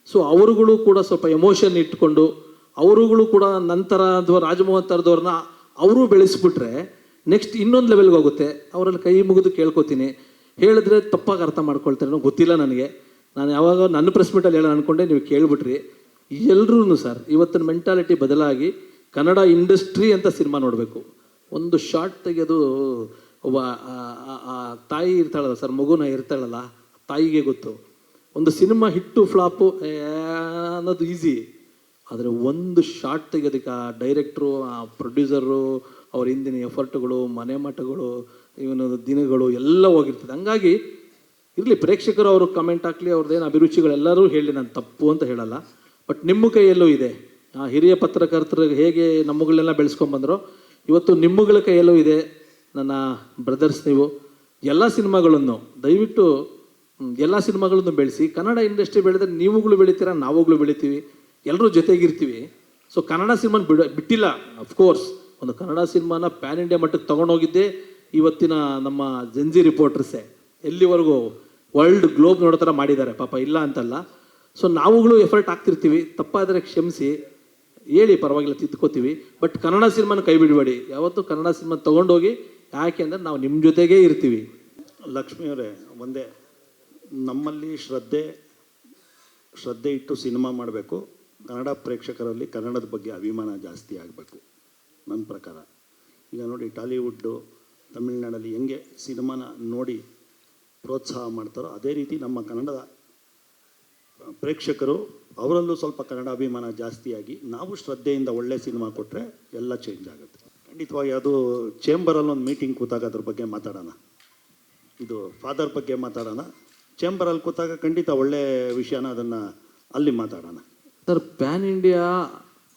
ಸೊ ಅವರುಗಳು ಕೂಡ ಸ್ವಲ್ಪ ಎಮೋಷನ್ ಇಟ್ಕೊಂಡು ಅವರುಗಳು ಕೂಡ ನಂತರ ಅಥವಾ ರಾಜಮೋಹನ್ ಥರದವ್ರನ್ನ ಅವರು ಬೆಳೆಸ್ಬಿಟ್ರೆ ನೆಕ್ಸ್ಟ್ ಇನ್ನೊಂದು ಲೆವೆಲ್ಗೆ ಹೋಗುತ್ತೆ. ಅವರಲ್ಲಿ ಕೈ ಮುಗಿದು ಕೇಳ್ಕೊತೀನಿ, ಹೇಳಿದ್ರೆ ತಪ್ಪಾಗಿ ಅರ್ಥ ಮಾಡ್ಕೊಳ್ತಾರೆ ಗೊತ್ತಿಲ್ಲ ನನಗೆ. ನಾನು ಯಾವಾಗ ನನ್ನ ಪ್ರೆಸ್ ಮೀಟಲ್ಲಿ ಹೇಳೋಣ ಅಂದ್ಕೊಂಡೆ, ನೀವು ಕೇಳಿಬಿಟ್ರಿ. ಎಲ್ಲರೂ ಸರ್ ಇವತ್ತಿನ ಮೆಂಟಾಲಿಟಿ ಬದಲಾಗಿ ಕನ್ನಡ ಇಂಡಸ್ಟ್ರಿ ಅಂತ ಸಿನಿಮಾ ನೋಡಬೇಕು. ಒಂದು ಶಾರ್ಟ್ ತೆಗೆದು ಒಬ್ಬ ತಾಯಿ ಇರ್ತಾಳಲ್ಲ ಸರ್, ಮಗುನ ಇರ್ತಾಳಲ್ಲ, ತಾಯಿಗೆ ಗೊತ್ತು ಒಂದು ಸಿನಿಮಾ ಹಿಟ್ಟು ಫ್ಲಾಪು ಅನ್ನೋದು ಈಸಿ. ಆದರೆ ಒಂದು ಶಾರ್ಟ್ ತೆಗೆಯೋದಕ್ಕೆ ಆ ಡೈರೆಕ್ಟ್ರು, ಆ ಪ್ರೊಡ್ಯೂಸರು, ಅವ್ರ ಹಿಂದಿನ ಎಫರ್ಟ್ಗಳು, ಮನೆ ಮಠಗಳು, ಇವನು ದಿನಗಳು ಎಲ್ಲ ಹೋಗಿರ್ತದೆ. ಹಂಗಾಗಿ ಇರಲಿ, ಪ್ರೇಕ್ಷಕರು ಅವರು ಕಮೆಂಟ್ ಹಾಕಲಿ, ಅವ್ರದ್ದೇನು ಅಭಿರುಚಿಗಳೆಲ್ಲರೂ ಹೇಳಿ, ನಾನು ತಪ್ಪು ಅಂತ ಹೇಳಲ್ಲ. ಬಟ್ ನಿಮ್ಮ ಕೈಯಲ್ಲೂ ಇದೆ. ಆ ಹಿರಿಯ ಪತ್ರಕರ್ತರು ಹೇಗೆ ನಮ್ಮಗಳನ್ನೆಲ್ಲ ಬೆಳೆಸ್ಕೊಂಬಂದರೋ ಇವತ್ತು ನಿಮ್ಮಗಳ ಕೈಯಲ್ಲೂ ಇದೆ. ನನ್ನ ಬ್ರದರ್ಸ್, ನೀವು ಎಲ್ಲ ಸಿನಿಮಾಗಳನ್ನು ದಯವಿಟ್ಟು ಎಲ್ಲ ಸಿನಿಮಾಗಳನ್ನು ಬೆಳೆಸಿ. ಕನ್ನಡ ಇಂಡಸ್ಟ್ರಿ ಬೆಳೆದ್ರೆ ನೀವುಗಳು ಬೆಳಿತೀರ, ನಾವುಗಳು ಬೆಳಿತೀವಿ, ಎಲ್ಲರೂ ಜೊತೆಗಿರ್ತೀವಿ. ಸೊ ಕನ್ನಡ ಸಿನಿಮಾನ ಬಿಟ್ಟಿಲ್ಲ. ಅಫ್ಕೋರ್ಸ್ ಒಂದು ಕನ್ನಡ ಸಿನಿಮಾನ ಪ್ಯಾನ್ ಇಂಡಿಯಾ ಮಟ್ಟಕ್ಕೆ ತೊಗೊಂಡೋಗಿದ್ದೆ ಇವತ್ತಿನ ನಮ್ಮ ಜೆನ್ಜಿ ರಿಪೋರ್ಟರ್ಸೇ. ಎಲ್ಲಿವರೆಗೂ ವರ್ಲ್ಡ್ ಗ್ಲೋಬ್ ನೋಡೋ ಥರ ಮಾಡಿದ್ದಾರೆ ಪಾಪ, ಇಲ್ಲ ಅಂತಲ್ಲ. ಸೊ ನಾವುಗಳು ಎಫರ್ಟ್ ಆಗ್ತಿರ್ತೀವಿ, ತಪ್ಪಾದರೆ ಕ್ಷಮಿಸಿ, ಹೇಳಿ, ಪರವಾಗಿಲ್ಲ, ತಿದ್ಕೋತೀವಿ. ಬಟ್ ಕನ್ನಡ ಸಿನಿಮಾನ ಕೈ ಬಿಡಬೇಡಿ. ಯಾವತ್ತೂ ಕನ್ನಡ ಸಿನಿಮಾ ತೊಗೊಂಡೋಗಿ, ಯಾಕೆ ಅಂದರೆ ನಾವು ನಿಮ್ಮ ಜೊತೆಗೇ ಇರ್ತೀವಿ. ಲಕ್ಷ್ಮಿಯವರೇ, ಒಂದೇ ನಮ್ಮಲ್ಲಿ ಶ್ರದ್ಧೆ ಇಟ್ಟು ಸಿನಿಮಾ ಮಾಡಬೇಕು. ಕನ್ನಡ ಪ್ರೇಕ್ಷಕರಲ್ಲಿ ಕನ್ನಡದ ಬಗ್ಗೆ ಅಭಿಮಾನ ಜಾಸ್ತಿ ಆಗಬೇಕು ನನ್ನ ಪ್ರಕಾರ. ಈಗ ನೋಡಿ ಟಾಲಿವುಡ್ಡು ತಮಿಳ್ನಾಡಲ್ಲಿ ಹೆಂಗೆ ಸಿನಿಮಾನ ನೋಡಿ ಪ್ರೋತ್ಸಾಹ ಮಾಡ್ತಾರೋ ಅದೇ ರೀತಿ ನಮ್ಮ ಕನ್ನಡದ ಪ್ರೇಕ್ಷಕರು ಅವರಲ್ಲೂ ಸ್ವಲ್ಪ ಕನ್ನಡ ಅಭಿಮಾನ ಜಾಸ್ತಿಯಾಗಿ ನಾವು ಶ್ರದ್ಧೆಯಿಂದ ಒಳ್ಳೆ ಸಿನಿಮಾ ಕೊಟ್ಟರೆ ಎಲ್ಲ ಚೇಂಜ್ ಆಗುತ್ತೆ. ಖಂಡಿತವಾಗಿ ಅದು ಚೇಂಬರಲ್ಲಿ ಒಂದು ಮೀಟಿಂಗ್ ಕೂತಾಗ ಅದ್ರ ಬಗ್ಗೆ ಮಾತಾಡೋಣ. ಇದು ಫಾದರ್ ಬಗ್ಗೆ ಮಾತಾಡೋಣ. ಚೇಂಬರಲ್ಲಿ ಕೂತಾಗ ಖಂಡಿತ ಒಳ್ಳೆ ವಿಷಯನ ಅದನ್ನು ಅಲ್ಲಿ ಮಾತಾಡೋಣ. ಸರ್ ಪ್ಯಾನ್ ಇಂಡಿಯಾ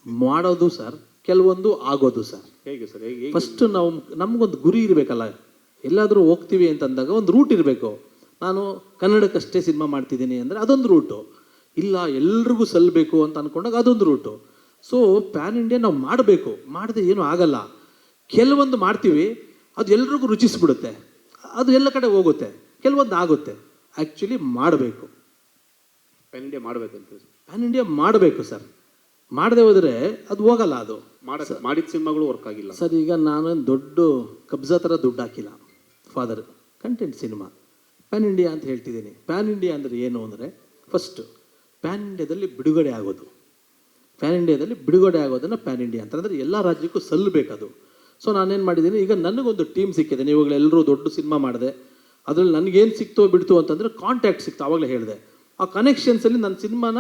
ಮಾಡೋದು ಸರ್, ಕೆಲವೊಂದು ಆಗೋದು ಸರ್. ಹೇಗೆ ಸರ್? ಹೇಗೆ? ಫಸ್ಟ್ ನಾವು ನಮಗೊಂದು ಗುರಿ ಇರಬೇಕಲ್ಲ. ಎಲ್ಲಾದರೂ ಹೋಗ್ತೀವಿ ಅಂತಂದಾಗ ಒಂದು ರೂಟ್ ಇರಬೇಕು. ನಾನು ಕನ್ನಡಕ್ಕಷ್ಟೇ ಸಿನಿಮಾ ಮಾಡ್ತಿದ್ದೀನಿ ಅಂದರೆ ಅದೊಂದು ರೂಟು, ಇಲ್ಲ ಎಲ್ರಿಗೂ ಸಲ್ಲಬೇಕು ಅಂತ ಅಂದ್ಕೊಂಡಾಗ ಅದೊಂದು ರೂಟು. ಸೊ ಪ್ಯಾನ್ ಇಂಡಿಯಾ ನಾವು ಮಾಡಬೇಕು, ಮಾಡದೆ ಏನೂ ಆಗಲ್ಲ. ಕೆಲವೊಂದು ಮಾಡ್ತೀವಿ, ಅದು ಎಲ್ರಿಗೂ ರುಚಿಸ್ಬಿಡುತ್ತೆ, ಅದು ಎಲ್ಲ ಕಡೆ ಹೋಗುತ್ತೆ. ಕೆಲವೊಂದು ಆಗುತ್ತೆ. ಆ್ಯಕ್ಚುಲಿ ಮಾಡಬೇಕು, ಪ್ಯಾನ್ ಇಂಡಿಯಾ ಮಾಡಬೇಕಂತ. ಪ್ಯಾನ್ ಇಂಡಿಯಾ ಮಾಡಬೇಕು ಸರ್. ಮಾಡದೆ ಹೋದರೆ ಅದು ಹೋಗಲ್ಲ. ಅದು ಮಾಡಿದ ಸಿನಿಮಾಗಳು ವರ್ಕ್ ಆಗಿಲ್ಲ ಸರ್. ಈಗ ನಾನು ದೊಡ್ಡ ಕಬ್ಜಾ ಥರ ದುಡ್ಡು ಹಾಕಿಲ್ಲ. Father content cinema PAN India ಅಂತ ಹೇಳ್ತಿದ್ದೀನಿ. ಪ್ಯಾನ್ ಇಂಡಿಯಾ ಅಂದರೆ ಏನು ಅಂದರೆ, ಫಸ್ಟು ಪ್ಯಾನ್ ಇಂಡಿಯಾದಲ್ಲಿ ಬಿಡುಗಡೆ ಆಗೋದು. ಪ್ಯಾನ್ ಇಂಡಿಯಾದಲ್ಲಿ ಬಿಡುಗಡೆ ಆಗೋದನ್ನು ಪ್ಯಾನ್ ಇಂಡಿಯಾ ಅಂತಂದರೆ ಎಲ್ಲ ರಾಜ್ಯಕ್ಕೂ ಸಲ್ಲಬೇಕದು. ಸೊ ನಾನೇನು ಮಾಡಿದ್ದೀನಿ, ಈಗ ನನಗೊಂದು ಟೀಮ್ ಸಿಕ್ಕಿದೆ. ನೀವುಗಳೆಲ್ಲರೂ ದೊಡ್ಡ ಸಿನಿಮಾ ಮಾಡಿದೆ, ಅದರಲ್ಲಿ ನನಗೇನು ಸಿಕ್ತೋ ಬಿಡ್ತು ಅಂತಂದರೆ ಕಾಂಟ್ಯಾಕ್ಟ್ ಸಿಕ್ತು. ಆವಾಗಲೇ ಹೇಳಿದೆ, ಆ ಕನೆಕ್ಷನ್ಸಲ್ಲಿ ನನ್ನ ಸಿನಿಮಾನ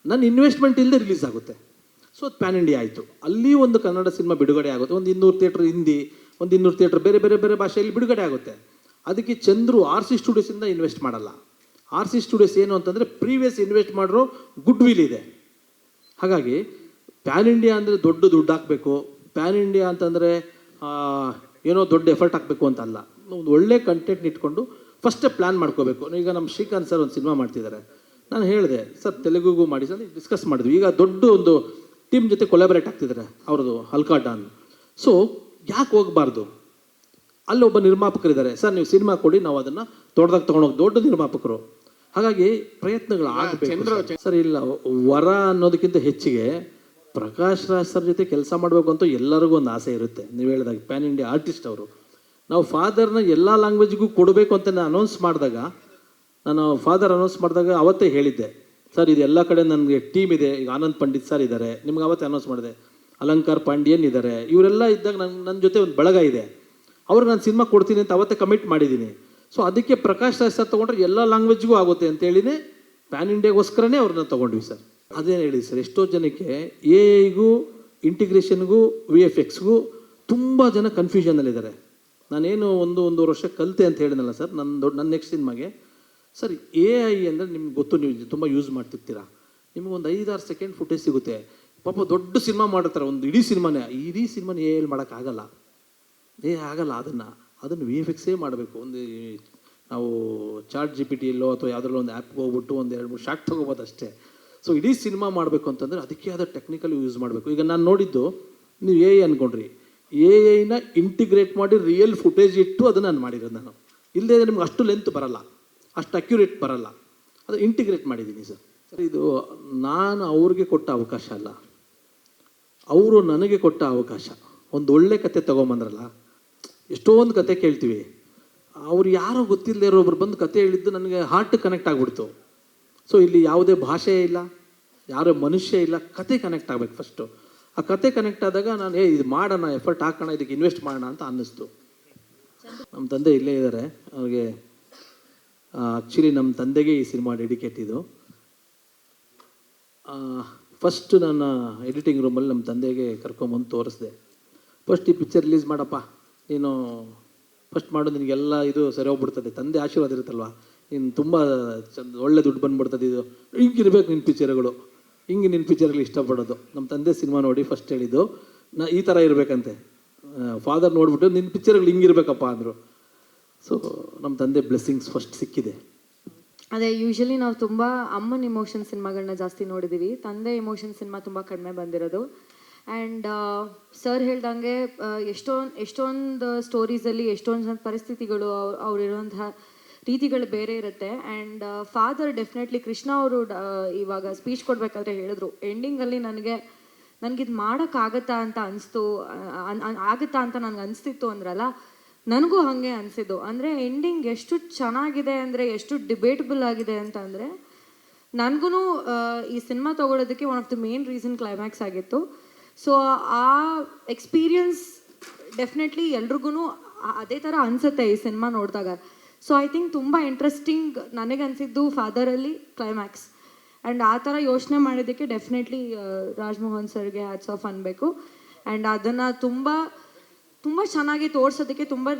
ನನ್ನ ಇನ್ವೆಸ್ಟ್ಮೆಂಟ್ ಇಲ್ಲದೆ ರಿಲೀಸ್ ಆಗುತ್ತೆ. ಸೊ ಅದು ಪ್ಯಾನ್ ಇಂಡಿಯಾ ಆಯಿತು. ಅಲ್ಲಿ ಒಂದು ಕನ್ನಡ ಸಿನಿಮಾ ಬಿಡುಗಡೆ ಆಗುತ್ತೆ. ಒಂದು 200 ಥಿಯೇಟ್ರ್ ಹಿಂದಿ, ಒಂದು 200 ಥಿಯೇಟ್ರ್ ಬೇರೆ ಬೇರೆ ಬೇರೆ ಭಾಷೆಯಲ್ಲಿ ಬಿಡುಗಡೆ ಆಗುತ್ತೆ. ಅದಕ್ಕೆ ಚಂದ್ರು RC ಸ್ಟುಡಿಯೋಸಿಂದ ಇನ್ವೆಸ್ಟ್ ಮಾಡಲ್ಲ. RC ಸ್ಟುಡಿಯೋಸ್ ಏನು ಅಂತಂದರೆ ಪ್ರೀವಿಯಸ್ ಇನ್ವೆಸ್ಟ್ ಮಾಡಿರೋ ಗುಡ್ ವಿಲ್ ಇದೆ. ಹಾಗಾಗಿ ಪ್ಯಾನ್ ಇಂಡಿಯಾ ಅಂದರೆ ದೊಡ್ಡ ದುಡ್ಡು ಹಾಕಬೇಕು, ಪ್ಯಾನ್ ಇಂಡಿಯಾ ಅಂತಂದರೆ ಏನೋ ದೊಡ್ಡ ಎಫರ್ಟ್ ಹಾಕಬೇಕು ಅಂತ ಅಲ್ಲ. ಒಂದು ಒಳ್ಳೆ ಕಂಟೆಂಟ್ ಇಟ್ಕೊಂಡು ಫಸ್ಟೇ ಪ್ಲ್ಯಾನ್ ಮಾಡ್ಕೋಬೇಕು. ಈಗ ನಮ್ಮ ಶ್ರೀಕಾಂತ್ ಸರ್ ಒಂದು ಸಿನಿಮಾ ಮಾಡ್ತಿದ್ದಾರೆ. ನಾನು ಹೇಳಿದೆ, ಸರ್ ತೆಲುಗುಗೂ ಮಾಡಿ ಸರ್, ಡಿಸ್ಕಸ್ ಮಾಡಿದ್ವಿ. ಈಗ ದೊಡ್ಡ ಒಂದು ಟೀಮ್ ಜೊತೆ ಕೊಲಾಬರೇಟ್ ಆಗ್ತಿದ್ದಾರೆ ಅವ್ರದ್ದು ಹಲ್ಕಾ ಡಾನ್. ಸೊ ಯಾಕೆ ಹೋಗಬಾರ್ದು? ಅಲ್ಲೊಬ್ಬ ನಿರ್ಮಾಪಕರಿದ್ದಾರೆ, ಸರ್ ನೀವು ಸಿನಿಮಾ ಕೊಡಿ, ನಾವು ಅದನ್ನು ದೊಡ್ಡದಾಗಿ ತೊಗೊಂಡೋಗಿ, ದೊಡ್ಡ ನಿರ್ಮಾಪಕರು. ಹಾಗಾಗಿ ಪ್ರಯತ್ನಗಳು ಆಗಬೇಕು ಸರ್. ಇಲ್ಲ ವರ ಅನ್ನೋದಕ್ಕಿಂತ ಹೆಚ್ಚಿಗೆ ಪ್ರಕಾಶ್ ರಾಜ್ ಸರ್ ಜೊತೆ ಕೆಲಸ ಮಾಡಬೇಕು ಅಂತ ಎಲ್ಲರಿಗೂ ಒಂದು ಆಸೆ ಇರುತ್ತೆ. ನೀವು ಹೇಳಿದಾಗ ಪ್ಯಾನ್ ಇಂಡಿಯಾ ಆರ್ಟಿಸ್ಟ್ ಅವರು. ನಾವು ಫಾದರ್ನ ಎಲ್ಲ ಲ್ಯಾಂಗ್ವೇಜ್ಗೂ ಕೊಡಬೇಕು ಅಂತ ನಾನು ಅನೌನ್ಸ್ ಮಾಡಿದಾಗ, ಅವತ್ತೇ ಹೇಳಿದ್ದೆ, ಸರ್ ಇದು ಎಲ್ಲ ಕಡೆ ನನಗೆ ಟೀಮ್ ಇದೆ. ಈಗ ಆನಂದ್ ಪಂಡಿತ್ ಸರ್ ಇದ್ದಾರೆ, ನಿಮ್ಗೆ ಅವತ್ತೇ ಅನೌನ್ಸ್ ಮಾಡಿದೆ. ಅಲಂಕಾರ್ ಪಾಂಡ್ಯನ್ ಇದ್ದಾರೆ. ಇವರೆಲ್ಲ ಇದ್ದಾಗ ನನ್ನ ಜೊತೆ ಒಂದು ಬಳಗ ಇದೆ. ಅವ್ರು ನಾನು ಸಿನಿಮಾ ಕೊಡ್ತೀನಿ ಅಂತ ಅವತ್ತೇ ಕಮಿಟ್ ಮಾಡಿದ್ದೀನಿ. ಸೊ ಅದಕ್ಕೆ ಪ್ರಕಾಶ್ ರಾಜ್ ಸರ್ ತೊಗೊಂಡ್ರೆ ಎಲ್ಲ ಲ್ಯಾಂಗ್ವೇಜ್ಗೂ ಆಗುತ್ತೆ ಅಂತೇಳಿನೇ ಪ್ಯಾನ್ ಇಂಡಿಯಾಗೋಸ್ಕರನೇ ಅವ್ರನ್ನ ತೊಗೊಂಡ್ವಿ ಸರ್. ಅದೇನು ಹೇಳಿ ಸರ್, ಎಷ್ಟೋ ಜನಕ್ಕೆ AI ಇಂಟಿಗ್ರೇಷನ್ಗೂ VFXಗೂ ತುಂಬ ಜನ ಕನ್ಫ್ಯೂಷನಲ್ಲಿದ್ದಾರೆ. ನಾನೇನು ಒಂದೂವರೆ ವರ್ಷ ಕಲಿತೆ ಅಂತ ಹೇಳಿದ್ನಲ್ಲ ಸರ್, ನನ್ನ ನೆಕ್ಸ್ಟ್ ಸಿನಿಮಾಗೆ. ಸರ್ AI ಅಂದರೆ ನಿಮ್ಗೆ ಗೊತ್ತು, ನೀವು ತುಂಬ ಯೂಸ್ ಮಾಡ್ತಿರ್ತೀರ. ನಿಮಗೊಂದು 5-6 ಸೆಕೆಂಡ್ ಫುಟೇಜ್ ಸಿಗುತ್ತೆ. ಪಾಪ ದೊಡ್ಡ ಸಿನಿಮಾ ಮಾಡಿರ್ತಾರೆ, ಒಂದು ಇಡೀ ಸಿನಿಮಾನ AI ಮಾಡೋಕ್ಕಾಗಲ್ಲ. ಆಗಲ್ಲ. ಅದನ್ನು VFX ಮಾಡಬೇಕು. ಒಂದು ನಾವು ಚಾಟ್ GPT ಎಲ್ಲೋ ಅಥವಾ ಯಾವುದ್ರಲ್ಲೋ ಒಂದು ಆ್ಯಪ್ಗೆ ಹೋಗ್ಬಿಟ್ಟು ಒಂದು 2-3 ಶಾರ್ಟ್ ತೊಗೋಬೋದು ಅಷ್ಟೇ. ಸೊ ಇಡೀ ಸಿನಿಮಾ ಮಾಡಬೇಕು ಅಂತಂದರೆ ಅದಕ್ಕೆ ಆದ ಟೆಕ್ನಿಕಲ್ ಯೂಸ್ ಮಾಡಬೇಕು. ಈಗ ನಾನು ನೋಡಿದ್ದು, ನೀವು AI ಅಂದ್ಕೊಂಡ್ರಿ, AI ಇಂಟಿಗ್ರೇಟ್ ಮಾಡಿ ರಿಯಲ್ ಫುಟೇಜ್ ಇಟ್ಟು ಅದನ್ನು ನಾನು ಮಾಡಿರೋದು. ನಾನು ಇಲ್ಲದೇ ನಿಮ್ಗೆ ಅಷ್ಟು ಲೆಂತ್ ಬರಲ್ಲ, ಅಷ್ಟು ಅಕ್ಯುರೇಟ್ ಬರಲ್ಲ. ಅದು ಇಂಟಿಗ್ರೇಟ್ ಮಾಡಿದ್ದೀನಿ ಸರ್. ಸರ್ ಇದು ನಾನು ಅವ್ರಿಗೆ ಕೊಟ್ಟ ಅವಕಾಶ ಅಲ್ಲ, ಅವರು ನನಗೆ ಕೊಟ್ಟ ಅವಕಾಶ. ಒಂದು ಒಳ್ಳೆ ಕತೆ ತೊಗೊಂಬಂದ್ರಲ್ಲ, ಎಷ್ಟೊಂದು ಕತೆ ಕೇಳ್ತೀವಿ, ಅವ್ರು ಯಾರೋ ಗೊತ್ತಿಲ್ಲದೆ ಇರೋಬ್ರು ಬಂದು ಕತೆ ಹೇಳಿದ್ದು ನನಗೆ ಹಾರ್ಟ್ ಕನೆಕ್ಟ್ ಆಗಿಬಿಡ್ತು. ಸೊ ಇಲ್ಲಿ ಯಾವುದೇ ಭಾಷೆ ಇಲ್ಲ, ಯಾರೋ ಮನುಷ್ಯ ಇಲ್ಲ, ಕತೆ ಕನೆಕ್ಟ್ ಆಗಬೇಕು ಫಸ್ಟು. ಆ ಕತೆ ಕನೆಕ್ಟ್ ಆದಾಗ ನಾನು ಇದು ಮಾಡೋಣ, ಎಫರ್ಟ್ ಹಾಕೋಣ, ಇದಕ್ಕೆ ಇನ್ವೆಸ್ಟ್ ಮಾಡೋಣ ಅಂತ ಅನ್ನಿಸ್ತು. ನಮ್ಮ ತಂದೆ ಇಲ್ಲೇ ಇದ್ದಾರೆ. ಅವ್ರಿಗೆ ಆ್ಯಕ್ಚುಲಿ ನಮ್ಮ ತಂದೆಗೆ ಈ ಸಿನಿಮಾ ಡೆಡಿಕೇಟ್ ಇದು. ಫಸ್ಟ್ ನನ್ನ ಎಡಿಟಿಂಗ್ ರೂಮಲ್ಲಿ ನಮ್ಮ ತಂದೆಗೆ ಕರ್ಕೊಂಬಂದು ತೋರಿಸ್ದೆ. ಫಸ್ಟ್ ಈ ಪಿಕ್ಚರ್ ರಿಲೀಸ್ ಮಾಡಪ್ಪ, ನೀನು ಫಸ್ಟ್ ಮಾಡು, ನಿನಗೆಲ್ಲ ಇದು ಸರಿ ಹೋಗ್ಬಿಡ್ತದೆ. ತಂದೆ ಆಶೀರ್ವಾದ ಇರುತ್ತಲ್ವ, ನೀನು ತುಂಬ ಒಳ್ಳೆ ದುಡ್ಡು ಬಂದುಬಿಡ್ತದೆ. ಇದು ಹಿಂಗಿರ್ಬೇಕು ನಿನ್ನ ಪಿಕ್ಚರ್ಗಳು, ಹಿಂಗೆ ನಿನ್ನ ಪಿಕ್ಚರ್ಗಳು ಇಷ್ಟಪಡೋದು. ನಮ್ಮ ತಂದೆ ಸಿನಿಮಾ ನೋಡಿ ಫಸ್ಟ್ ಹೇಳಿದ್ದು, ಈ ಥರ ಇರಬೇಕಂತೆ. ಫಾದರ್ ನೋಡ್ಬಿಟ್ಟು ನಿನ್ನ ಪಿಕ್ಚರ್ಗಳು ಹಿಂಗಿರ್ಬೇಕಪ್ಪ ಅಂದರು. ಸೊ ನಮ್ಮ ತಂದೆ ಬ್ಲೆಸ್ಸಿಂಗ್ಸ್ ಫಸ್ಟ್ ಸಿಕ್ಕಿದೆ. ಅದೇ ಯೂಶಲಿ ನಾವು ತುಂಬ ಅಮ್ಮನ ಇಮೋಷನ್ ಸಿನಿಮಾಗಳನ್ನ ಜಾಸ್ತಿ ನೋಡಿದ್ದೀವಿ. ತಂದೆ ಇಮೋಷನ್ ಸಿನಿಮಾ ತುಂಬ ಕಡಿಮೆ ಬಂದಿರೋದು. ಆ್ಯಂಡ್ ಸರ್ ಹೇಳ್ದಂಗೆ ಎಷ್ಟೊಂದು ಸ್ಟೋರೀಸಲ್ಲಿ ಎಷ್ಟೊಂದು ಜನ ಪರಿಸ್ಥಿತಿಗಳು, ಅವ್ರಿರುವಂತಹ ರೀತಿಗಳು ಬೇರೆ ಇರುತ್ತೆ. ಆ್ಯಂಡ್ ಫಾದರ್ ಡೆಫಿನೆಟ್ಲಿ ಕೃಷ್ಣ ಅವರು ಇವಾಗ ಸ್ಪೀಚ್ ಕೊಡಬೇಕಾದ್ರೆ ಹೇಳಿದ್ರು, ಎಂಡಿಂಗಲ್ಲಿ ನನಗಿದು ಮಾಡೋಕ್ಕಾಗತ್ತಾ ಅಂತ ಅನಿಸ್ತು, ಆಗುತ್ತಾ ಅಂತ ನನಗೆ ಅನಿಸ್ತಿತ್ತು ಅಂದ್ರಲ್ಲ, ನನಗೂ ಹಾಗೆ ಅನಿಸಿದ್ದು. ಅಂದರೆ ಎಂಡಿಂಗ್ ಎಷ್ಟು ಚೆನ್ನಾಗಿದೆ ಅಂದರೆ, ಎಷ್ಟು ಡಿಬೇಟಬಲ್ ಆಗಿದೆ ಅಂತ ಅಂದರೆ, ನನಗೂ ಈ ಸಿನಿಮಾ ತೊಗೊಳೋದಕ್ಕೆ one of the main reason climax ಆಗಿತ್ತು. ಸೊ ಆ ಎಕ್ಸ್ಪೀರಿಯನ್ಸ್ ಡೆಫಿನೆಟ್ಲಿ ಎಲ್ರಿಗೂ ಅದೇ ಥರ ಅನಿಸುತ್ತೆ ಈ ಸಿನಿಮಾ ನೋಡಿದಾಗ. ಸೊ ಐ ಥಿಂಕ್ ತುಂಬ ಇಂಟ್ರೆಸ್ಟಿಂಗ್ ನನಗೆ ಅನಿಸಿದ್ದು ಫಾದರಲ್ಲಿ ಕ್ಲೈಮ್ಯಾಕ್ಸ್. ಆ್ಯಂಡ್ ಆ ಥರ ಯೋಚನೆ ಮಾಡಿದ್ದಕ್ಕೆ ಡೆಫಿನೆಟ್ಲಿ ರಾಜ್ಮೋಹನ್ ಸರ್ಗೆ ಹ್ಯಾಟ್ಸ್ ಆಫ್ ಅನ್ಬೇಕು. ಆ್ಯಂಡ್ ಅದನ್ನು ತುಂಬ ಚೆನ್ನಾಗಿ ತೋರಿಸೋದಕ್ಕೆ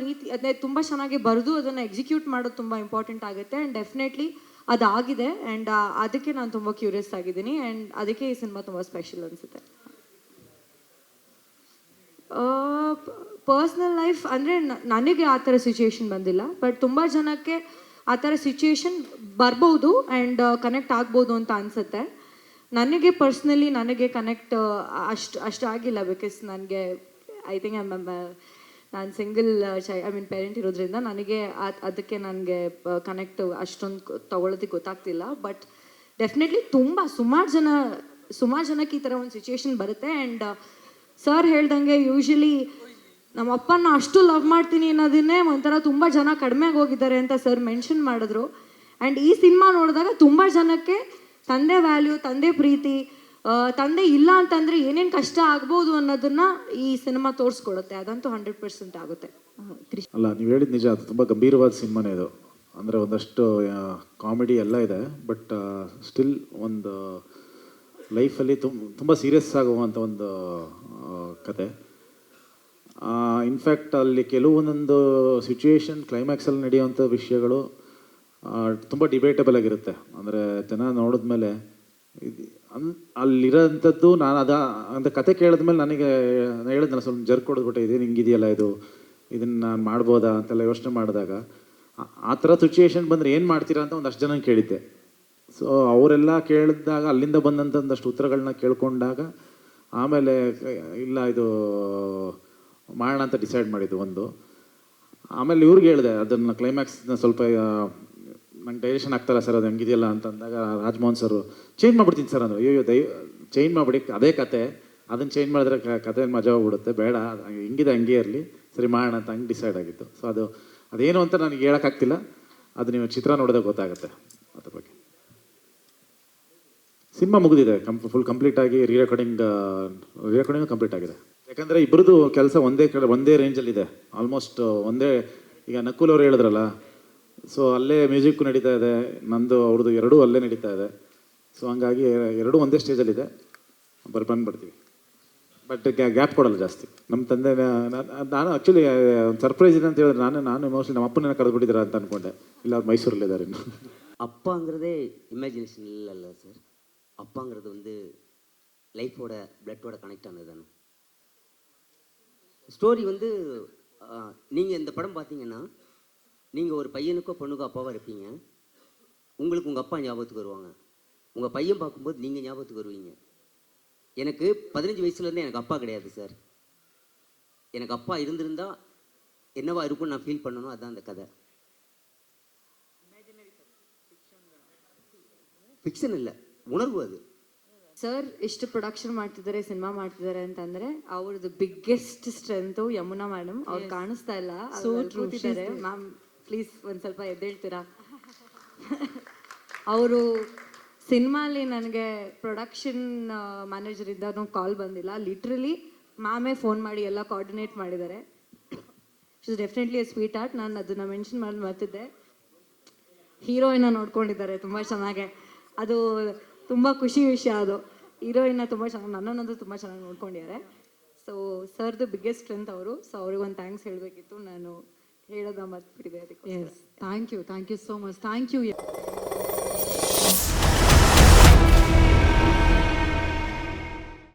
ಅದೇ ತುಂಬ ಚೆನ್ನಾಗಿ ಬರೆದು ಅದನ್ನು ಎಕ್ಸಿಕ್ಯೂಟ್ ಮಾಡೋದು ತುಂಬ ಇಂಪಾರ್ಟೆಂಟ್ ಆಗುತ್ತೆ. And definitely ಅದಾಗಿದೆ. ಆ್ಯಂಡ್ ಅದಕ್ಕೆ ನಾನು ತುಂಬ ಕ್ಯೂರಿಯಸ್ ಆಗಿದ್ದೀನಿ. ಆ್ಯಂಡ್ ಅದಕ್ಕೆ ಈ ಸಿನಿಮಾ ತುಂಬ ಸ್ಪೆಷಲ್ ಅನಿಸುತ್ತೆ. ಪರ್ಸ್ನಲ್ ಲೈಫ್ ಅಂದರೆ ನನಗೆ ಆ ಥರ ಸಿಚುಯೇಷನ್ ಬಂದಿಲ್ಲ, ಬಟ್ ತುಂಬ ಜನಕ್ಕೆ ಆ ಥರ ಸಿಚುಯೇಷನ್ ಬರ್ಬೋದು ಆ್ಯಂಡ್ ಕನೆಕ್ಟ್ ಆಗ್ಬೋದು ಅಂತ ಅನಿಸುತ್ತೆ. ನನಗೆ ಪರ್ಸ್ನಲಿ ನನಗೆ ಕನೆಕ್ಟ್ ಅಷ್ಟು ಆಗಿಲ್ಲ. ಬಿಕಾಸ್ ನನಗೆ ಐ ಥಿಂಕ್ ನಾನು ಸಿಂಗಲ್ ಪೇರೆಂಟ್ ಇರೋದ್ರಿಂದ ನನಗೆ ಅದಕ್ಕೆ ನನಗೆ ಕನೆಕ್ಟ್ ಅಷ್ಟೊಂದು ತಗೊಳ್ಳೋದಕ್ಕೆ ಗೊತ್ತಾಗ್ತಿಲ್ಲ. ಬಟ್ ಡೆಫಿನೆಟ್ಲಿ ಸುಮಾರು ಜನಕ್ಕೆ ಈ ಥರ ಒಂದು ಸಿಚುಯೇಷನ್ ಬರುತ್ತೆ. ಆ್ಯಂಡ್ ಸರ್ ಹೇಳ್ದಂಗೆ ಯೂಶಲಿ ನಮ್ಮ ಅಪ್ಪನ ಅಷ್ಟು ಲವ್ ಮಾಡ್ತೀನಿ ಅನ್ನೋದನ್ನೇ ಒಂಥರ ತುಂಬ ಜನ ಕಡಿಮೆಗೆ ಹೋಗಿದ್ದಾರೆ ಅಂತ ಸರ್ ಮೆನ್ಷನ್ ಮಾಡಿದ್ರು. ಆ್ಯಂಡ್ ಈ ಸಿನಿಮಾ ನೋಡಿದಾಗ ತುಂಬ ಜನಕ್ಕೆ ತಂದೆ ವ್ಯಾಲ್ಯೂ, ತಂದೆ ಪ್ರೀತಿ, ತಂದೆ ಇಲ್ಲ ಅಂತಂದರೆ ಏನೇನು ಕಷ್ಟ ಆಗ್ಬೋದು ಅನ್ನೋದನ್ನ ಈ ಸಿನಿಮಾ ತೋರಿಸ್ಕೊಡುತ್ತೆ. ಅದಂತೂ 100% ಆಗುತ್ತೆ. ಅಲ್ಲ, ನೀವು ಹೇಳಿದ ನಿಜ, ಅದು ತುಂಬ ಗಂಭೀರವಾದ ಸಿನಿಮಾನೇ ಇದು. ಅಂದರೆ ಒಂದಷ್ಟು ಕಾಮಿಡಿ ಎಲ್ಲ ಇದೆ, ಬಟ್ ಸ್ಟಿಲ್ ಒಂದು ಲೈಫಲ್ಲಿ ತುಂಬ ಸೀರಿಯಸ್ ಆಗುವಂಥ ಒಂದು ಕತೆ. ಇನ್ಫ್ಯಾಕ್ಟ್ ಅಲ್ಲಿ ಕೆಲವೊಂದೊಂದು ಸಿಚುವೇಶನ್ ಕ್ಲೈಮ್ಯಾಕ್ಸಲ್ಲಿ ನಡೆಯುವಂಥ ವಿಷಯಗಳು ತುಂಬ ಡಿಬೇಟಬಲ್ ಆಗಿರುತ್ತೆ. ಅಂದರೆ ಜನ ನೋಡಿದ್ಮೇಲೆ ಅಲ್ಲಿರೋಂಥದ್ದು ನಾನು ಅಂತ ಕತೆ ಕೇಳಿದ್ಮೇಲೆ ನನಗೆ ಹೇಳಿದ್ನಲ್ಲ, ಸ್ವಲ್ಪ ಜರ್ಕ್ ಕೊಡ್ಬಿಟ್ಟೆ, ಇದೇನು ಹಿಂಗಿದೆಯಲ್ಲ, ಇದನ್ನು ನಾನು ಮಾಡ್ಬೋದಾ ಅಂತೆಲ್ಲ ಯೋಚನೆ ಮಾಡಿದಾಗ ಆ ಥರ ಸಿಚುವೇಶನ್ ಬಂದರೆ ಏನು ಮಾಡ್ತೀರಾ ಅಂತ ಒಂದಷ್ಟು ಜನ ಕೇಳಿದ್ದೆ. ಸೊ ಅವರೆಲ್ಲ ಕೇಳಿದಾಗ ಅಲ್ಲಿಂದ ಬಂದಂಥ ಒಂದಷ್ಟು ಉತ್ತರಗಳನ್ನ ಕೇಳ್ಕೊಂಡಾಗ ಆಮೇಲೆ ಇಲ್ಲ ಇದು ಮಾಡೋಣ ಅಂತ ಡಿಸೈಡ್ ಮಾಡಿದ್ದು ಒಂದು. ಆಮೇಲೆ ಇವ್ರಿಗೆ ಹೇಳಿದೆ ಅದನ್ನು ಕ್ಲೈಮ್ಯಾಕ್ಸ್ನ ಸ್ವಲ್ಪ ನಂಗೆ ಡೈರೆಕ್ಷನ್ ಆಗ್ತಾಯಿಲ್ಲ ಸರ್, ಅದು ಹೆಂಗಿದೆಯಲ್ಲ ಅಂತಂದಾಗ ರಾಜ್ಮೋಹನ್ ಸರ್ ಚೇಂಜ್ ಮಾಡಿಬಿಡ್ತೀನಿ ಸರ್ ಅಂದರು. ಅಯ್ಯೋ ಚೇಂಜ್ ಮಾಡಿಬಿಡಿ, ಅದೇ ಕತೆ, ಅದನ್ನು ಚೇಂಜ್ ಮಾಡಿದ್ರೆ ಕತೆ ಮಜಾ ಹೋಗ್ಬಿಡುತ್ತೆ, ಬೇಡ ಹೆಂಗಿದೆ ಹಂಗೆ ಇರಲಿ, ಸರಿ ಮಾಡೋಣ ಅಂತ ಹಂಗೆ ಡಿಸೈಡ್ ಆಗಿತ್ತು. ಸೊ ಅದೇನು ಅಂತ ನನಗೆ ಹೇಳೋಕ್ಕಾಗ್ತಿಲ್ಲ, ಅದು ನೀವು ಚಿತ್ರ ನೋಡಿದಾಗ ಗೊತ್ತಾಗುತ್ತೆ ಅದ್ರ ಬಗ್ಗೆ. ಸಿನಿಮಾ ಮುಗಿದಿದೆ, ಫುಲ್ ಕಂಪ್ಲೀಟ್ ಆಗಿ ರೀರೆಕಾರ್ಡಿಂಗ್ ಕಂಪ್ಲೀಟ್ ಆಗಿದೆ. ಯಾಕಂದರೆ ಇಬ್ಬರದು ಕೆಲಸ ಒಂದೇ ರೇಂಜಲ್ಲಿದೆ, ಆಲ್ಮೋಸ್ಟ್ ಒಂದೇ. ಈಗ ನಕುಲ್ ಅವ್ರು ಹೇಳಿದ್ರಲ್ಲ, ಸೊ ಅಲ್ಲೇ ಮ್ಯೂಸಿಕ್ಕು ನಡೀತಾ ಇದೆ, ನಂದು ಅವ್ರದ್ದು ಎರಡೂ ಅಲ್ಲೇ ನಡೀತಾ ಇದೆ. ಸೊ ಹಂಗಾಗಿ ಎರಡೂ ಒಂದೇ ಸ್ಟೇಜಲ್ಲಿದೆ, ಬಂದ್ಬಿಡ್ತೀವಿ. ಬಟ್ ಗ್ಯಾಪ್ ಕೊಡಲ್ಲ ಜಾಸ್ತಿ. ನಮ್ಮ ತಂದೆ ನಾನು ಆ್ಯಕ್ಚುಲಿ ಸರ್ಪ್ರೈಸ್ ಇದೆ ಅಂತ ಹೇಳಿದ್ರೆ ನಾನು ಮೋಸ್ಟ್ಲಿ ನಮ್ಮ ಅಪ್ಪನ ಕರೆದುಬಿಟ್ಟಿದ್ದೀರಾ ಅಂತ ಅಂದ್ಕೊಂಡೆ. ಇಲ್ಲ, ಅವ್ರು ಮೈಸೂರಲ್ಲಿದ್ದಾರೆ ಇನ್ನು. அப்பாங்கிறதே இமேஜினேஷன் இல்லைல்ல சார். அப்பாங்கிறது வந்து லைஃபோட பிளட்டோட கனெக்ட் ஆனது தானே. ஸ்டோரி வந்து நீங்கள் இந்த படம் பார்த்தீங்கன்னா நீங்கள் ஒரு பையனுக்கோ பொண்ணுக்கோ அப்பாவாக இருப்பீங்க. உங்களுக்கு உங்கள் அப்பா ஞாபகத்துக்கு வருவாங்க. உங்கள் பையன் பார்க்கும்போது நீங்கள் ஞாபகத்துக்கு வருவீங்க. எனக்கு 15 வயசுலேருந்தே எனக்கு அப்பா கிடையாது சார். எனக்கு அப்பா இருந்திருந்தால் என்னவா இருக்கும்னு நான் ஃபீல் பண்ணணும். அதுதான் அந்த கதை. ಫಿಕ್ಷನ್ ಇಲ್ಲ, ಉಣರ್ವು ಅದು. ಸರ್ ಇಷ್ಟು ಪ್ರೊಡಕ್ಷನ್ ಮಾಡ್ತಿದ್ದಾರೆ, ಸಿನಿಮಾ ಮಾಡ್ತಿದ್ದಾರೆ ಅಂತಂದ್ರೆ ಅವ್ರದ್ದು ಬಿಗ್ಗೆಸ್ಟ್ ಸ್ಟ್ರೆಂತು ಯಮುನಾ ಮೇಡಮ್. ಅವ್ರು ಕಾಣಿಸ್ತಾ ಇಲ್ಲ, ಕೂತಿದ್ದಾರೆ. ಮ್ಯಾಮ್ ಪ್ಲೀಸ್ ಒಂದು ಸ್ವಲ್ಪ ಎದ್ದೇಳ್ತೀರಾ? ಅವರು ಸಿನಿಮಾಲಿ ನನಗೆ ಪ್ರೊಡಕ್ಷನ್ ಮ್ಯಾನೇಜರಿಂದನೂ ಕಾಲ್ ಬಂದಿಲ್ಲ, ಲಿಟ್ರಲಿ ಮ್ಯಾಮೇ ಫೋನ್ ಮಾಡಿ ಎಲ್ಲ ಕೋಆರ್ಡಿನೇಟ್ ಮಾಡಿದ್ದಾರೆ. She is definitely A sweet art. ನಾನು ಅದನ್ನು ಮೆನ್ಷನ್ ಮಾಡಿ ಬರ್ತಿದ್ದೆ. ಹೀರೋಯಿನ ನೋಡ್ಕೊಂಡಿದ್ದಾರೆ ತುಂಬ ಚೆನ್ನಾಗೆ, ಅದು ತುಂಬ ಖುಷಿ ವಿಷಯ. ಅದು ಹೀರೋಯಿನ್ನ ತುಂಬ ಚೆನ್ನಾಗಿ, ನನ್ನನ್ನಂತೂ ತುಂಬ ಚೆನ್ನಾಗಿ ನೋಡ್ಕೊಂಡಿದ್ದಾರೆ. ಸೊ ಸರ್ದು ಬಿಗ್ಗೆಸ್ಟ್ ಸ್ಟ್ರೆಂತ್ ಅವರು. ಸೊ ಅವ್ರಿಗೆ ಒಂದು ಥ್ಯಾಂಕ್ಸ್ ಹೇಳಬೇಕಿತ್ತು, ನಾನು ಹೇಳೋದ ಮರ್ತ್ಬಿಟ್ಟಿದೆ ಅದಕ್ಕೆ. Thank you so much. Thank you.